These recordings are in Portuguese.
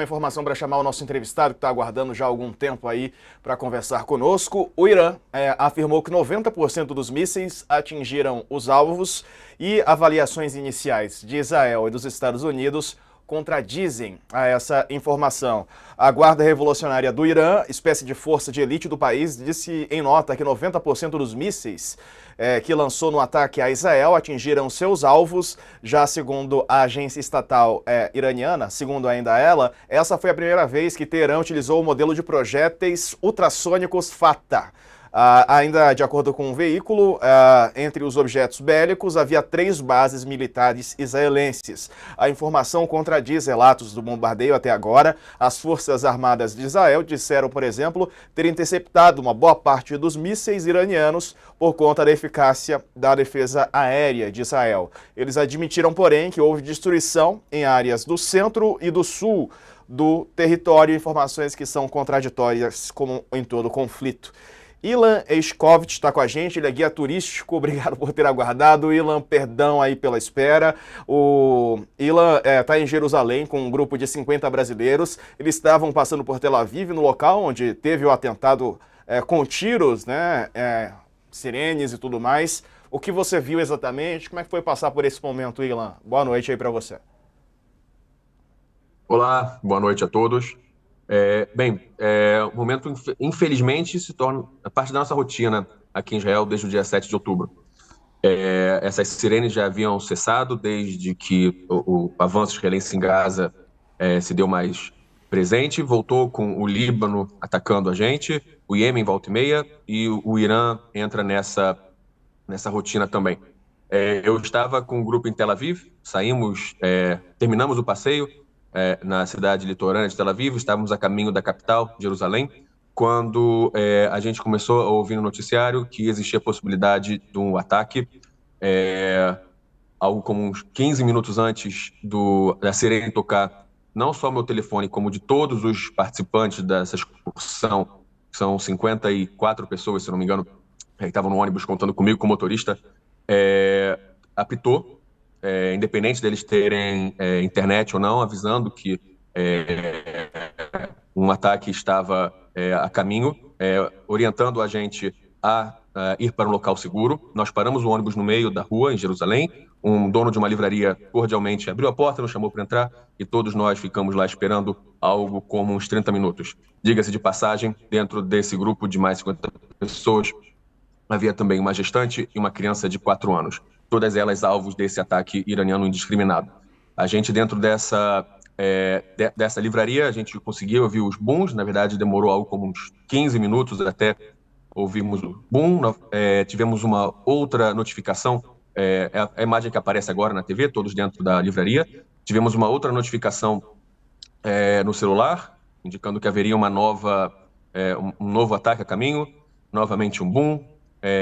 Uma informação para chamar o nosso entrevistado, que está aguardando já há algum tempo aí para conversar conosco. O Irã afirmou que 90% dos mísseis atingiram os alvos e avaliações iniciais de Israel e dos Estados Unidos contradizem a essa informação. A Guarda Revolucionária do Irã, espécie de força de elite do país, disse em nota que 90% dos mísseis que lançou no ataque a Israel atingiram seus alvos. Já segundo a agência estatal iraniana, segundo ainda ela, essa foi a primeira vez que Teherã utilizou o modelo de projéteis ultrassônicos Fatah. Ainda de acordo com o veículo, entre os objetos bélicos havia 3 bases militares israelenses. A informação contradiz relatos do bombardeio até agora. As Forças Armadas de Israel disseram, por exemplo, ter interceptado uma boa parte dos mísseis iranianos por conta da eficácia da defesa aérea de Israel. Eles admitiram, porém, que houve destruição em áreas do centro e do sul do território, informações que são contraditórias como em todo o conflito. Ilan Eichkovitch está com a gente, ele é guia turístico, obrigado por ter aguardado. Ilan, perdão aí pela espera. O Ilan está em Jerusalém com um grupo de 50 brasileiros. Eles estavam passando por Tel Aviv, no local onde teve o atentado com tiros, né, sirenes e tudo mais. O que você viu exatamente? Como é que foi passar por esse momento, Ilan? Boa noite aí para você. Olá, boa noite a todos. O momento, infelizmente, se torna parte da nossa rotina aqui em Israel desde o dia 7 de outubro. Essas sirenes já haviam cessado desde que o avanço israelense em Gaza se deu mais presente. Voltou com o Líbano atacando a gente, o Iêmen volta e meia, e o Irã entra nessa rotina também. Eu estava com um grupo em Tel Aviv, terminamos o passeio na cidade litorânea de Tel Aviv, estávamos a caminho da capital, Jerusalém, quando a gente começou a ouvir no noticiário que existia a possibilidade de um ataque, algo como uns 15 minutos antes da sirene tocar, não só meu telefone, como de todos os participantes dessa excursão, que são 54 pessoas, se não me engano, que estavam no ônibus contando comigo como motorista, apitou, independente deles terem internet ou não, avisando que um ataque estava a caminho, orientando a gente a ir para um local seguro. Nós paramos o ônibus no meio da rua, em Jerusalém. Um dono de uma livraria cordialmente abriu a porta, nos chamou para entrar e todos nós ficamos lá esperando algo como uns 30 minutos. Diga-se de passagem, dentro desse grupo de mais 50 pessoas, havia também uma gestante e uma criança de 4 anos. Todas elas alvos desse ataque iraniano indiscriminado. A gente, dentro dessa livraria, a gente conseguiu ouvir os booms. Na verdade, demorou algo como uns 15 minutos até ouvirmos o boom. Tivemos uma outra notificação, a imagem que aparece agora na TV, todos dentro da livraria. Tivemos uma outra notificação no celular, indicando que haveria um novo ataque a caminho, novamente um boom.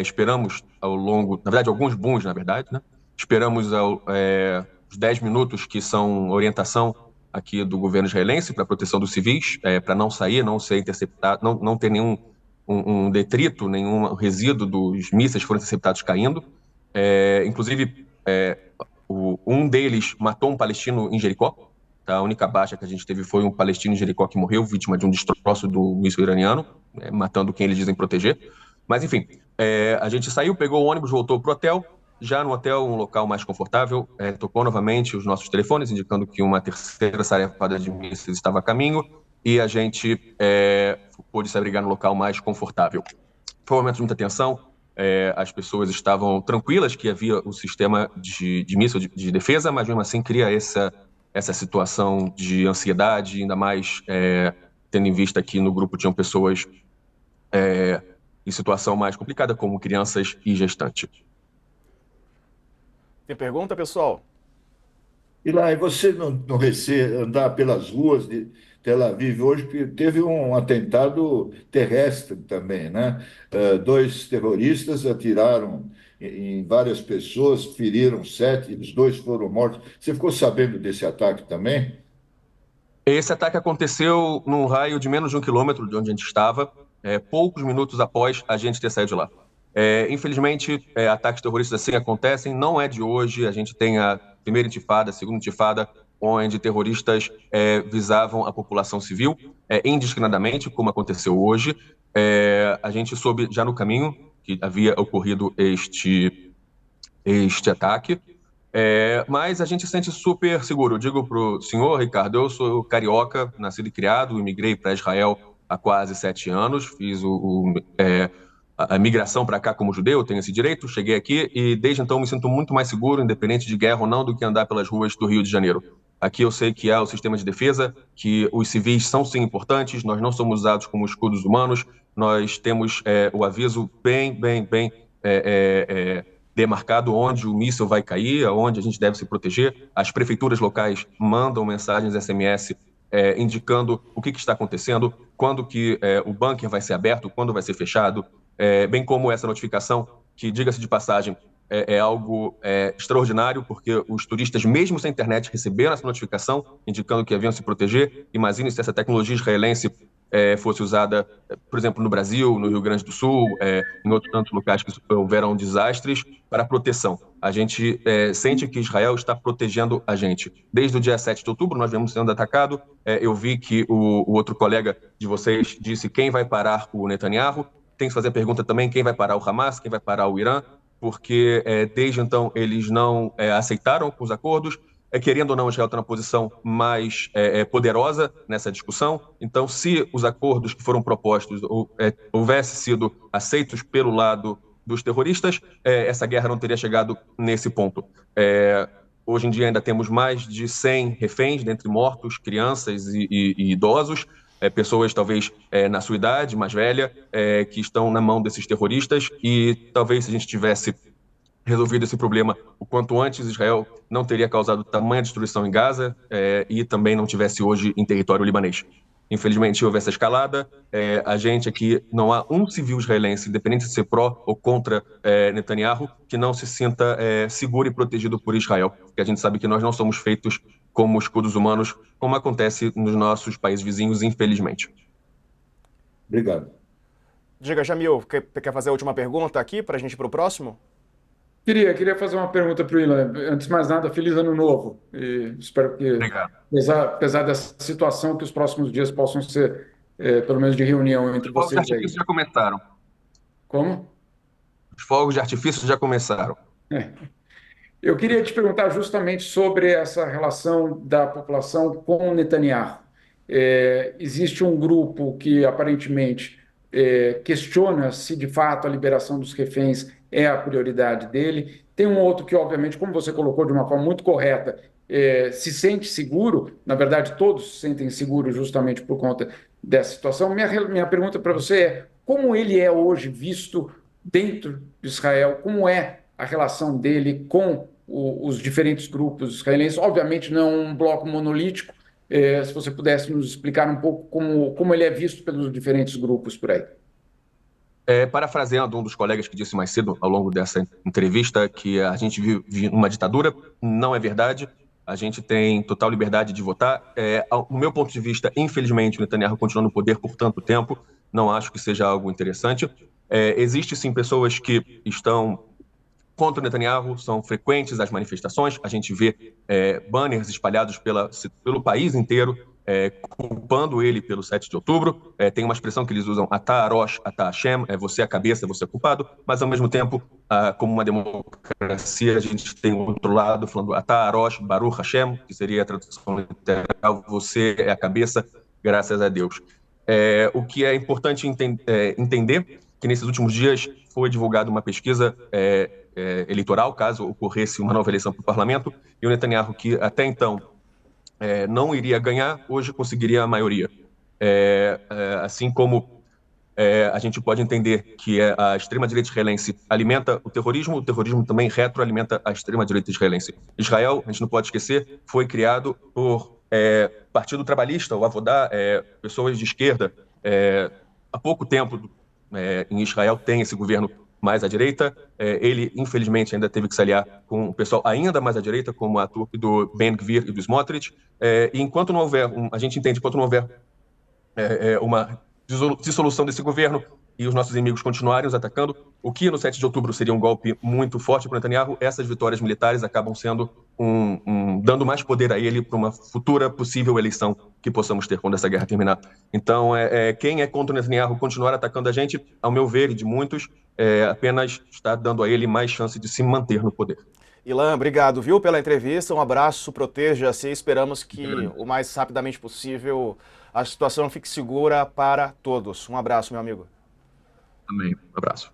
Esperamos alguns booms, na verdade, né? Esperamos os 10 minutos que são orientação aqui do governo israelense para a proteção dos civis, para não sair, não ser interceptado, não ter nenhum detrito, nenhum resíduo dos mísseis foram interceptados caindo. Inclusive, um deles matou um palestino em Jericó. Tá? A única baixa que a gente teve foi um palestino em Jericó que morreu, vítima de um destroço do míssil iraniano, matando quem eles dizem proteger. Mas, enfim, a gente saiu, pegou o ônibus, voltou para o hotel. Já no hotel, um local mais confortável, tocou novamente os nossos telefones, indicando que uma terceira sarefada de mísseis estava a caminho, e a gente pôde se abrigar no local mais confortável. Foi um momento de muita tensão, as pessoas estavam tranquilas que havia o sistema de míssil de defesa, mas mesmo assim cria essa situação de ansiedade, ainda mais tendo em vista que no grupo tinham pessoas em situação mais complicada, como crianças e gestantes. Tem pergunta, pessoal? E lá, e você não receia andar pelas ruas de Tel Aviv hoje, que teve um atentado terrestre também, né? 2 terroristas atiraram em várias pessoas, feriram 7, os 2 foram mortos. Você ficou sabendo desse ataque também? Esse ataque aconteceu num raio de menos de 1 quilômetro de onde a gente estava, poucos minutos após a gente ter saído de lá. Infelizmente, ataques terroristas assim acontecem, não é de hoje. A gente tem a primeira intifada, a segunda intifada, onde terroristas visavam a população civil indiscriminadamente, como aconteceu hoje. A gente soube já no caminho que havia ocorrido este ataque, mas a gente se sente super seguro. Eu digo para o senhor, Ricardo, eu sou carioca, nascido e criado, imigrei para Israel há quase 7 anos, fiz a migração para cá como judeu, tenho esse direito, cheguei aqui e desde então me sinto muito mais seguro, independente de guerra ou não, do que andar pelas ruas do Rio de Janeiro. Aqui eu sei que há o sistema de defesa, que os civis são sim importantes, nós não somos usados como escudos humanos, nós temos o aviso bem demarcado onde o míssil vai cair, onde a gente deve se proteger. As prefeituras locais mandam mensagens SMS indicando o que está acontecendo, quando que o bunker vai ser aberto, quando vai ser fechado, bem como essa notificação, que, diga-se de passagem, é algo extraordinário, porque os turistas, mesmo sem internet, receberam essa notificação, indicando que haviam se proteger. Imagine se essa tecnologia israelense fosse usada, por exemplo, no Brasil, no Rio Grande do Sul, em outros tantos locais que houveram desastres, para proteção. A gente sente que Israel está protegendo a gente. Desde o dia 7 de outubro, nós vemos sendo atacado. Eu vi que o outro colega de vocês disse quem vai parar o Netanyahu. Tem que fazer a pergunta também quem vai parar o Hamas, quem vai parar o Irã, porque desde então eles não aceitaram os acordos. Querendo ou não, Israel está na posição mais poderosa nessa discussão. Então, se os acordos que foram propostos houvessem sido aceitos pelo lado dos terroristas, essa guerra não teria chegado nesse ponto. Hoje em dia ainda temos mais de 100 reféns, dentre mortos, crianças e idosos, pessoas talvez na sua idade, mais velha, que estão na mão desses terroristas, e talvez se a gente tivesse resolvido esse problema o quanto antes, Israel não teria causado tamanha destruição em Gaza e também não tivesse hoje em território libanês. Infelizmente, houve essa escalada. A gente aqui, não há um civil israelense, independente de ser pró ou contra Netanyahu, que não se sinta seguro e protegido por Israel. Porque a gente sabe que nós não somos feitos como escudos humanos, como acontece nos nossos países vizinhos, infelizmente. Obrigado. Diga, Jamil, quer fazer a última pergunta aqui para a gente ir para o próximo? Queria fazer uma pergunta para o Ilan. Antes de mais nada, feliz ano novo. E espero que, apesar dessa situação, que os próximos dias possam ser, pelo menos, de reunião entre vocês aí. Os fogos de artifício já começaram. Como? Os fogos de artifício já começaram. Eu queria te perguntar justamente sobre essa relação da população com o Netanyahu. Existe um grupo que, aparentemente, questiona se, de fato, a liberação dos reféns é a prioridade dele. Tem um outro que, obviamente, como você colocou de uma forma muito correta, se sente seguro. Na verdade, todos se sentem seguros justamente por conta dessa situação. Minha pergunta para você é como ele é hoje visto dentro de Israel, como é a relação dele com os diferentes grupos israelenses. Obviamente, não é um bloco monolítico. Se você pudesse nos explicar um pouco como ele é visto pelos diferentes grupos por aí. Parafraseando um dos colegas que disse mais cedo, ao longo dessa entrevista, que a gente vive uma ditadura, não é verdade. A gente tem total liberdade de votar. No meu ponto de vista, infelizmente, o Netanyahu continua no poder por tanto tempo. Não acho que seja algo interessante. Existem, sim, pessoas que estão contra o Netanyahu, são frequentes as manifestações. A gente vê banners espalhados pelo país inteiro, culpando ele pelo 7 de outubro. Tem uma expressão que eles usam, Atah Arosh, Atah Hashem, você é a cabeça, você é culpado, mas ao mesmo tempo, como uma democracia, a gente tem o outro lado falando Atah Arosh, Baruch Hashem, que seria a tradução literal, você é a cabeça, graças a Deus. O que é importante entender que nesses últimos dias foi divulgada uma pesquisa eleitoral, caso ocorresse uma nova eleição para o parlamento, e o Netanyahu, que até então não iria ganhar, hoje conseguiria a maioria. Assim como a gente pode entender que a extrema-direita israelense alimenta o terrorismo também retroalimenta a extrema-direita israelense. Israel, a gente não pode esquecer, foi criado por Partido Trabalhista, o Avodá, pessoas de esquerda. Há pouco tempo, em Israel, tem esse governo mais à direita. Ele, infelizmente, ainda teve que se aliar com o pessoal ainda mais à direita, como a trupe do Ben-Gvir e do Smotrich. E enquanto não houver, a gente entende, enquanto não houver uma dissolução desse governo e os nossos inimigos continuarem os atacando, o que no 7 de outubro seria um golpe muito forte para o Netanyahu, essas vitórias militares acabam sendo dando mais poder a ele para uma futura possível eleição que possamos ter quando essa guerra terminar. Então, quem é contra o Netanyahu continuar atacando a gente, ao meu ver e de muitos, apenas está dando a ele mais chance de se manter no poder. Ilan, obrigado, viu, pela entrevista. Um abraço, proteja-se. Esperamos que o mais rapidamente possível a situação fique segura para todos. Um abraço, meu amigo. Amém. Um abraço.